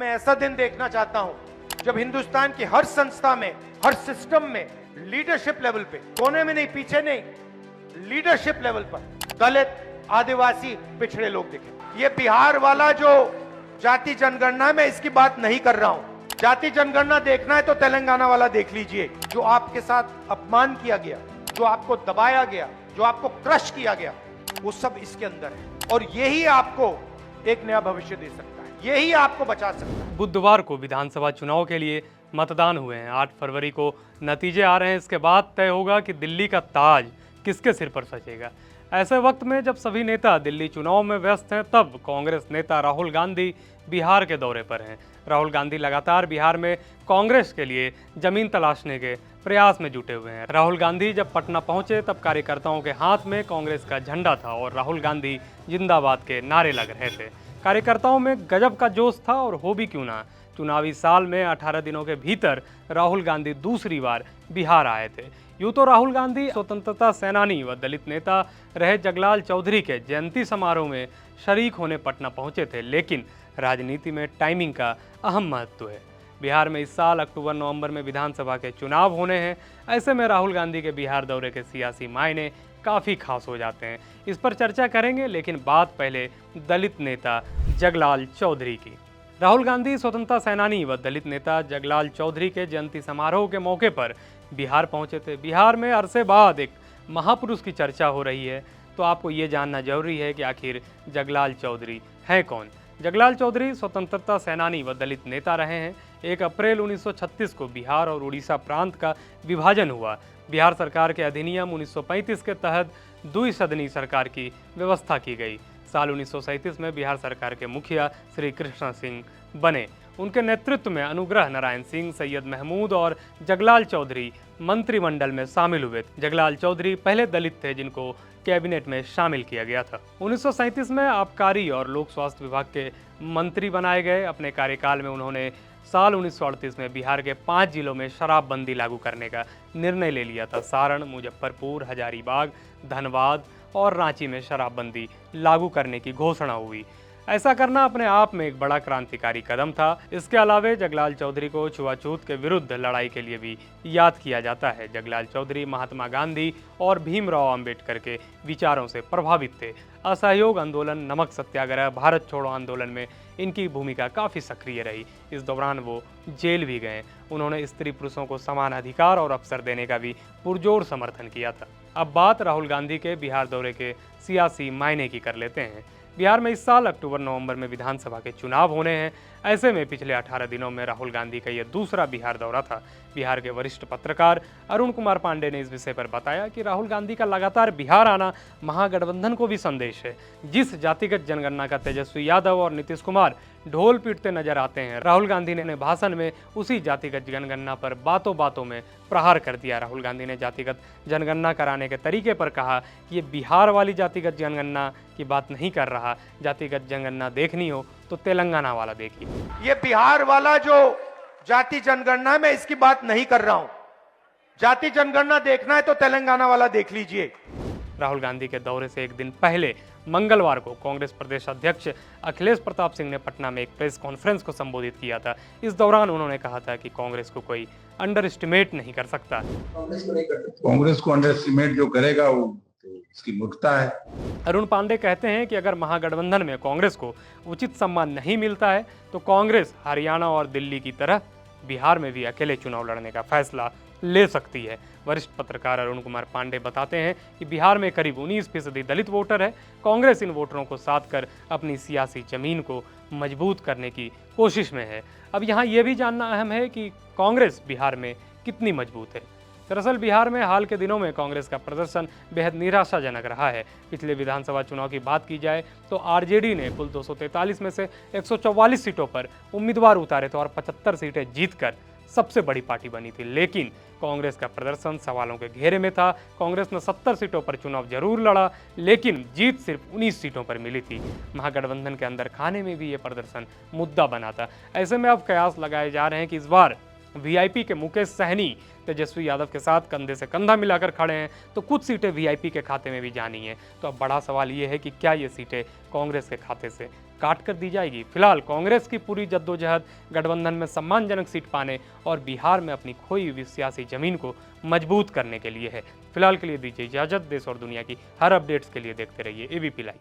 मैं ऐसा दिन देखना चाहता हूं जब हिंदुस्तान की हर संस्था में, हर सिस्टम में, लीडरशिप लेवल पे, कोने में नहीं, पीछे नहीं, लीडरशिप लेवल पर दलित, आदिवासी, पिछड़े लोग दिखे। ये बिहार वाला जो जाति जनगणना है, मैं इसकी बात नहीं कर रहा हूं। जाति जनगणना देखना है तो तेलंगाना वाला देख लीजिए। जो आपके साथ अपमान किया गया, जो आपको दबाया गया, जो आपको क्रश किया गया, वो सब इसके अंदर है। और यही आपको एक नया भविष्य दे सकता है, यही आपको बचा सकता है। बुधवार को विधानसभा चुनाव के लिए मतदान हुए हैं। 8 फरवरी को नतीजे आ रहे हैं। इसके बाद तय होगा कि दिल्ली का ताज किसके सिर पर सजेगा। ऐसे वक्त में जब सभी नेता दिल्ली चुनाव में व्यस्त हैं, तब कांग्रेस नेता राहुल गांधी बिहार के दौरे पर हैं। राहुल गांधी लगातार बिहार में कांग्रेस के लिए जमीन तलाशने के प्रयास में जुटे हुए हैं। राहुल गांधी जब पटना पहुंचे तब कार्यकर्ताओं के हाथ में कांग्रेस का झंडा था और राहुल गांधी जिंदाबाद के नारे लग रहे थे। कार्यकर्ताओं में गजब का जोश था और हो भी क्यों ना, चुनावी साल में 18 दिनों के भीतर राहुल गांधी दूसरी बार बिहार आए थे। यूं तो राहुल गांधी स्वतंत्रता सेनानी व दलित नेता रहे जगलाल चौधरी के जयंती समारोह में शरीक होने पटना पहुंचे थे, लेकिन राजनीति में टाइमिंग का अहम महत्व है। बिहार में इस साल अक्टूबर-नवंबर में विधानसभा के चुनाव होने हैं। ऐसे में राहुल गांधी के बिहार दौरे के सियासी मायने काफ़ी खास हो जाते हैं। इस पर चर्चा करेंगे, लेकिन बात पहले दलित नेता जगलाल चौधरी की। राहुल गांधी स्वतंत्रता सेनानी व दलित नेता जगलाल चौधरी के जयंती समारोह के मौके पर बिहार पहुंचे थे। बिहार में अरसे बाद एक महापुरुष की चर्चा हो रही है, तो आपको ये जानना जरूरी है कि आखिर जगलाल चौधरी हैं कौन। जगलाल चौधरी स्वतंत्रता सेनानी व दलित नेता रहे हैं। 1 अप्रैल 1936 को बिहार और उड़ीसा प्रांत का विभाजन हुआ। बिहार सरकार के अधिनियम 1935 के तहत द्विसदनी सरकार की व्यवस्था की गई। साल 1937 में बिहार सरकार के मुखिया श्री कृष्ण सिंह बने। उनके नेतृत्व में अनुग्रह नारायण सिंह, सैयद महमूद और जगलाल चौधरी मंत्रिमंडल में शामिल हुए। जगलाल चौधरी पहले दलित थे जिनको कैबिनेट में शामिल किया गया था। 1937 में आबकारी और लोक स्वास्थ्य विभाग के मंत्री बनाए गए। अपने कार्यकाल में उन्होंने साल 1938 में बिहार के 5 जिलों में शराबबंदी लागू करने का निर्णय ले लिया था। सारण, मुजफ्फरपुर, हजारीबाग, धनबाद और रांची में शराबबंदी लागू करने की घोषणा हुई। ऐसा करना अपने आप में एक बड़ा क्रांतिकारी कदम था। इसके अलावा जगलाल चौधरी को छुआछूत के विरुद्ध लड़ाई के लिए भी याद किया जाता है। जगलाल चौधरी महात्मा गांधी और भीमराव अंबेडकर के विचारों से प्रभावित थे। असहयोग आंदोलन, नमक सत्याग्रह, भारत छोड़ो आंदोलन में इनकी भूमिका काफ़ी सक्रिय रही। इस दौरान वो जेल भी गए। उन्होंने स्त्री पुरुषों को समान अधिकार और अवसर देने का भी पुरजोर समर्थन किया था। अब बात राहुल गांधी के बिहार दौरे के सियासी मायने की कर लेते हैं। बिहार में इस साल अक्टूबर-नवंबर में विधानसभा के चुनाव होने हैं। ऐसे में पिछले 18 दिनों में राहुल गांधी का यह दूसरा बिहार दौरा था। बिहार के वरिष्ठ पत्रकार अरुण कुमार पांडे ने इस विषय पर बताया कि राहुल गांधी का लगातार बिहार आना महागठबंधन को भी संदेश है। जिस जातिगत जनगणना का तेजस्वी यादव और नीतीश कुमार ढोल पीटते नजर आते हैं, राहुल गांधी ने अपने भाषण में उसी जातिगत जनगणना पर बातों बातों में प्रहार कर दिया। राहुल गांधी ने जातिगत जनगणना कराने के तरीके पर कहा कि ये बिहार वाली जातिगत जनगणना की बात नहीं कर रहा। जातिगत जनगणना देखनी हो तो तेलंगाना वाला देखिए। ये बिहार वाला जो जाति जनगणना है, मैं इसकी बात नहीं कर रहा हूं। जाति जनगणना देखना है तो तेलंगाना वाला देख लीजिए। राहुल गांधी के दौरे से एक दिन पहले मंगलवार को कांग्रेस प्रदेश अध्यक्ष अखिलेश प्रताप सिंह ने पटना में एक प्रेस कॉन्फ्रेंस को संबोधित किया था। इस दौरान उन्होंने कहा था कि कांग्रेस को कोई अंडर एस्टिमेट नहीं कर सकता। कांग्रेस को अंडर एस्टिमेट जो करेगा वो इसकी मूर्खता है। अरुण पांडे कहते हैं कि अगर महागठबंधन में कांग्रेस को उचित सम्मान नहीं मिलता है तो कांग्रेस हरियाणा और दिल्ली की तरह बिहार में भी अकेले चुनाव लड़ने का फैसला ले सकती है। वरिष्ठ पत्रकार अरुण कुमार पांडे बताते हैं कि बिहार में करीब 19% दलित वोटर है। कांग्रेस इन वोटरों को साथ कर अपनी सियासी जमीन को मजबूत करने की कोशिश में है। अब यहाँ ये भी जानना अहम है कि कांग्रेस बिहार में कितनी मजबूत है। दरअसल बिहार में हाल के दिनों में कांग्रेस का प्रदर्शन बेहद निराशाजनक रहा है। पिछले विधानसभा चुनाव की बात की जाए तो आरजेडी ने कुल 243 में से 144 सीटों पर उम्मीदवार उतारे थे और 75 सीटें जीतकर सबसे बड़ी पार्टी बनी थी। लेकिन कांग्रेस का प्रदर्शन सवालों के घेरे में था। कांग्रेस ने 70 सीटों पर चुनाव जरूर लड़ा, लेकिन जीत सिर्फ 19 सीटों पर मिली थी। महागठबंधन के अंदर खाने में भी ये प्रदर्शन मुद्दा बना था। ऐसे में अब कयास लगाए जा रहे हैं कि इस बार वीआईपी के मुकेश सहनी तेजस्वी यादव के साथ कंधे से कंधा मिलाकर खड़े हैं, तो कुछ सीटें वीआईपी के खाते में भी जानी हैं। तो अब बड़ा सवाल ये है कि क्या ये सीटें कांग्रेस के खाते से काट कर दी जाएगी। फिलहाल कांग्रेस की पूरी जद्दोजहद गठबंधन में सम्मानजनक सीट पाने और बिहार में अपनी खोई हुई सियासी जमीन को मजबूत करने के लिए है। फिलहाल के लिए दीजिए इजाजत। देश और दुनिया की हर अपडेट्स के लिए देखते रहिए एबीपी लाइव।